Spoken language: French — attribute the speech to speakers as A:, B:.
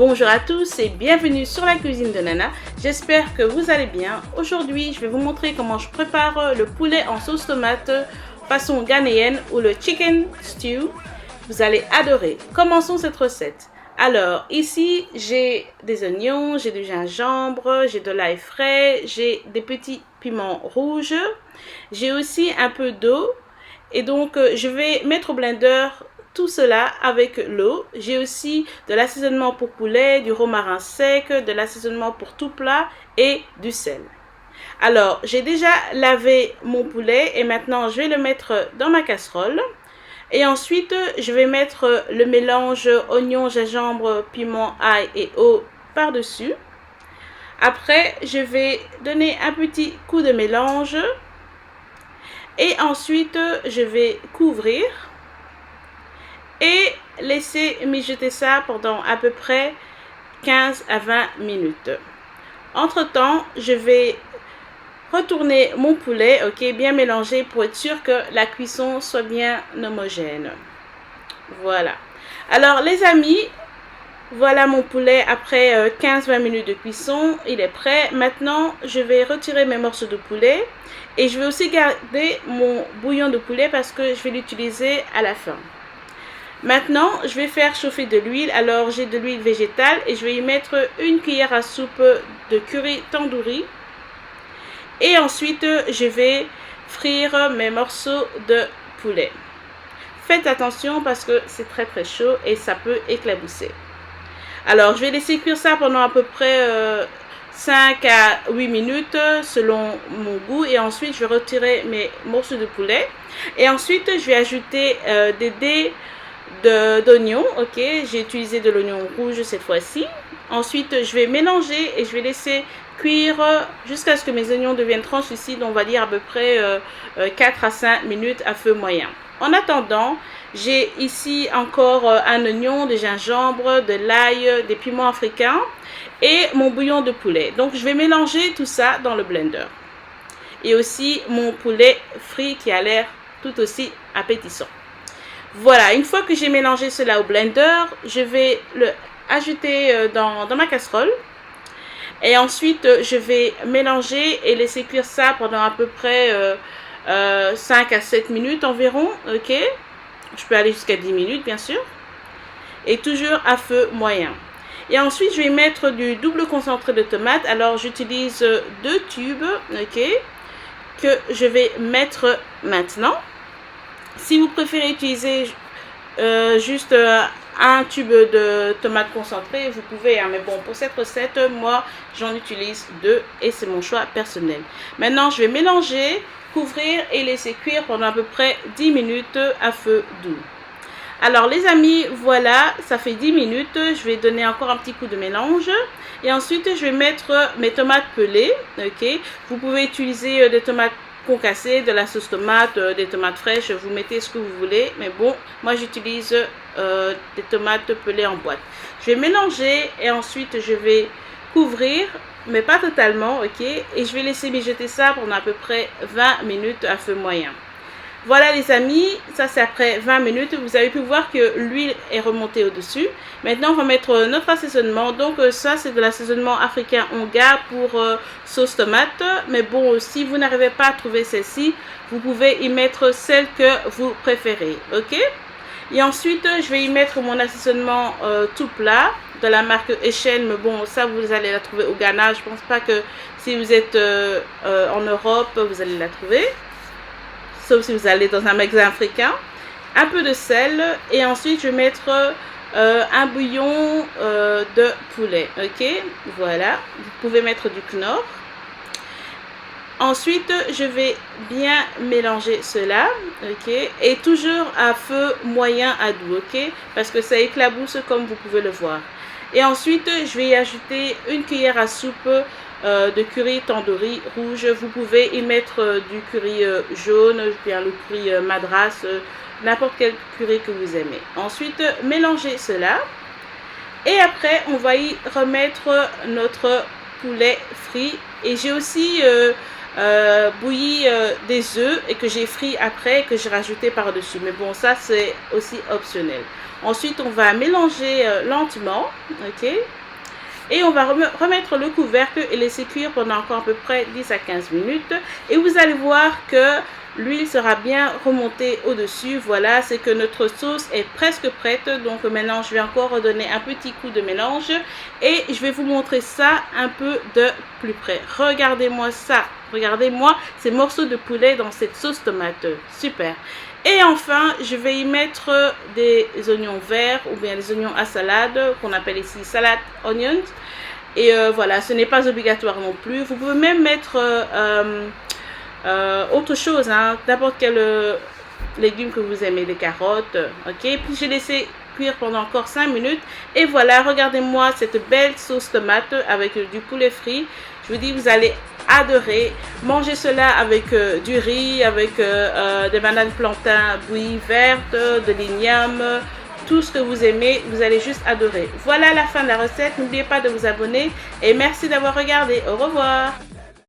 A: Bonjour à tous et bienvenue sur la cuisine de Nana. J'espère que vous allez bien. Aujourd'hui, je vais vous montrer comment je prépare le poulet en sauce tomate façon ghanéenne ou le chicken stew. Vous allez adorer. Commençons cette recette. Alors, ici, j'ai des oignons, j'ai du gingembre, j'ai de l'ail frais, j'ai des petits piments rouges. J'ai aussi un peu d'eau. Et donc, je vais mettre au blender tout cela avec l'eau. J'ai aussi de l'assaisonnement pour poulet, du romarin sec, de l'assaisonnement pour tout plat et du sel. Alors, j'ai déjà lavé mon poulet et maintenant je vais le mettre dans ma casserole. Et ensuite, je vais mettre le mélange oignon, gingembre, piment, ail et eau par-dessus. Après, je vais donner un petit coup de mélange. Et ensuite, je vais couvrir et laisser mijoter ça pendant à peu près 15 à 20 minutes. Entre-temps, je vais retourner mon poulet, ok, bien mélangé pour être sûr que la cuisson soit bien homogène. Voilà. Alors les amis, voilà mon poulet après 15-20 minutes de cuisson, il est prêt. Maintenant, je vais retirer mes morceaux de poulet et je vais aussi garder mon bouillon de poulet parce que je vais l'utiliser à la fin. Maintenant, je vais faire chauffer de l'huile. Alors, j'ai de l'huile végétale et je vais y mettre une cuillère à soupe de curry tandoori. Et ensuite, je vais frire mes morceaux de poulet. Faites attention parce que c'est très chaud et ça peut éclabousser. Alors, je vais laisser cuire ça pendant à peu près 5 à 8 minutes selon mon goût. Et ensuite, je vais retirer mes morceaux de poulet. Et ensuite, je vais ajouter des dés d'oignon, ok, j'ai utilisé de l'oignon rouge cette fois-ci. Ensuite, je vais mélanger et je vais laisser cuire jusqu'à ce que mes oignons deviennent translucides, on va dire à peu près 4 à 5 minutes à feu moyen. En attendant, j'ai ici encore un oignon, de gingembre, de l'ail, des piments africains et mon bouillon de poulet. Donc, je vais mélanger tout ça dans le blender. Et aussi mon poulet frit qui a l'air tout aussi appétissant. Voilà, une fois que j'ai mélangé cela au blender, je vais le ajouter dans ma casserole. Et ensuite, je vais mélanger et laisser cuire ça pendant à peu près 5 à 7 minutes environ. Ok, je peux aller jusqu'à 10 minutes, bien sûr. Et toujours à feu moyen. Et ensuite, je vais mettre du double concentré de tomate. Alors, j'utilise 2 tubes, ok, que je vais mettre maintenant. Si vous préférez utiliser juste un tube de tomate concentrée, vous pouvez, hein, mais bon, pour cette recette, moi, j'en utilise 2 et c'est mon choix personnel. Maintenant, je vais mélanger, couvrir et laisser cuire pendant à peu près 10 minutes à feu doux. Alors les amis, voilà, ça fait 10 minutes. Je vais donner encore un petit coup de mélange. Et ensuite, je vais mettre mes tomates pelées, ok. Vous pouvez utiliser des tomates concassées, de la sauce tomate, des tomates fraîches, vous mettez ce que vous voulez, mais bon, moi j'utilise des tomates pelées en boîte. Je vais mélanger et ensuite je vais couvrir, mais pas totalement, ok, et je vais laisser mijoter ça pendant à peu près 20 minutes à feu moyen. Voilà les amis, ça c'est après 20 minutes. Vous avez pu voir que l'huile est remontée au-dessus. Maintenant on va mettre notre assaisonnement. Donc ça c'est de l'assaisonnement africain onga pour sauce tomate. Mais bon, si vous n'arrivez pas à trouver celle-ci, vous pouvez y mettre celle que vous préférez. Ok. Et ensuite je vais y mettre mon assaisonnement tout plat de la marque Echelle. Mais bon, ça vous allez la trouver au Ghana. Je pense pas que si vous êtes en Europe, vous allez la trouver. Sauf si vous allez dans un magasin africain. Un peu de sel et ensuite je vais mettre un bouillon de poulet, ok, voilà, vous pouvez mettre du knorr. Ensuite je vais bien mélanger cela, ok, et toujours à feu moyen à doux, ok, parce que ça éclabousse comme vous pouvez le voir. Et ensuite je vais y ajouter une cuillère à soupe de curry tandoori rouge. Vous pouvez y mettre du curry jaune, bien le curry madras, n'importe quel curry que vous aimez. Ensuite, mélangez cela. Et après, on va y remettre notre poulet frit. Et j'ai aussi bouilli des œufs et que j'ai frit après et que j'ai rajouté par-dessus. Mais bon, ça c'est aussi optionnel. Ensuite, on va mélanger lentement, ok? Et on va remettre le couvercle et laisser cuire pendant encore à peu près 10 à 15 minutes. Et vous allez voir que l'huile sera bien remontée au-dessus. Voilà, c'est que notre sauce est presque prête. Donc maintenant, je vais encore redonner un petit coup de mélange. Et je vais vous montrer ça un peu de plus près. Regardez-moi ça. Regardez-moi ces morceaux de poulet dans cette sauce tomate. Super. Et enfin, je vais y mettre des oignons verts ou bien des oignons à salade, qu'on appelle ici salad onions. Et voilà, ce n'est pas obligatoire non plus. Vous pouvez même mettre autre chose, hein, n'importe quel légume que vous aimez, des carottes. Ok, puis j'ai laissé cuire pendant encore 5 minutes. Et voilà, regardez-moi cette belle sauce tomate avec du poulet frit. Je vous dis, vous allez adorer. Mangez cela avec du riz, avec des bananes plantains bouillies vertes, de l'igname, tout ce que vous aimez, vous allez juste adorer. Voilà la fin de la recette. N'oubliez pas de vous abonner et merci d'avoir regardé. Au revoir.